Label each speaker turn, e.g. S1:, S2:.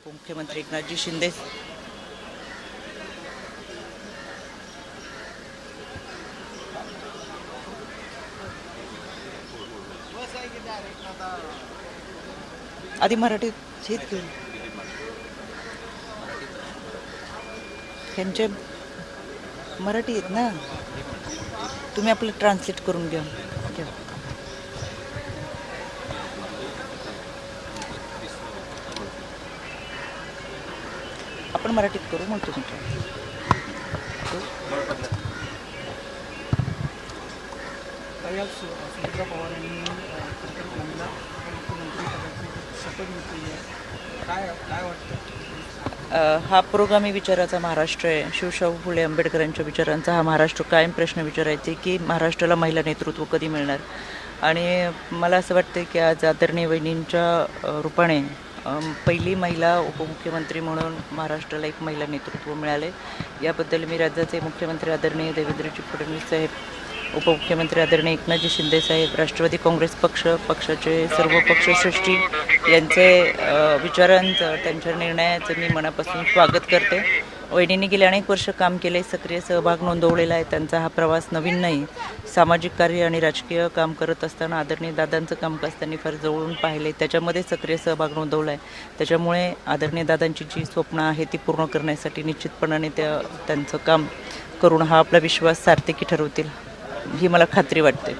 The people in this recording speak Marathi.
S1: उपमुख्यमंत्री एकनाथजी शिंदे आधी मराठीत हेच घेऊन ह्यांचे मराठी आहेत ना, तुम्ही आपलं ट्रान्सलेट करून घ्या. आपण मराठीत करू मग तुम्ही
S2: सुमित्रा पवार यांनी महिला मुख्यमंत्री पदाची शपथ घेतली आहे. काय वाटतं?
S1: हा पुरोगामी विचाराचा महाराष्ट्र आहे. शिवशाहू फुले आंबेडकरांच्या विचारांचा हा महाराष्ट्र. कायम प्रश्न विचारायचे की महाराष्ट्राला महिला नेतृत्व कधी मिळणार. आणि मला असं वाटतं की आज आदरणीय वहिनींच्या रूपाने पहिली महिला उपमुख्यमंत्री म्हणून महाराष्ट्राला एक महिला नेतृत्व मिळाले. याबद्दल मी राज्याचे मुख्यमंत्री आदरणीय देवेंद्रजी फडणवीस साहेब, उपमुख्यमंत्री आदरणीय एकनाथजी शिंदे साहेब, राष्ट्रवादी काँग्रेस पक्षाचे सर्व पक्षश्रेष्ठी यांचे विचारांचं, त्यांच्या निर्णयाचं मी मनापासून स्वागत करते. वहिनींनी गेले अनेक वर्ष काम केले, सक्रिय सहभाग नोंदवलेला आहे. त्यांचा हा प्रवास नवीन नाही. सामाजिक कार्य आणि राजकीय काम करत असताना आदरणीय दादांचं कामकाज त्यांनी फार जवळून पाहिले, त्याच्यामध्ये सक्रिय सहभाग नोंदवला आहे. त्याच्यामुळे आदरणीय दादांची जी स्वप्न आहे ती पूर्ण करण्यासाठी निश्चितपणाने त्यांचं काम करून हा आपला विश्वास सार्थकी ठरवतील ही मला खात्री वाटते.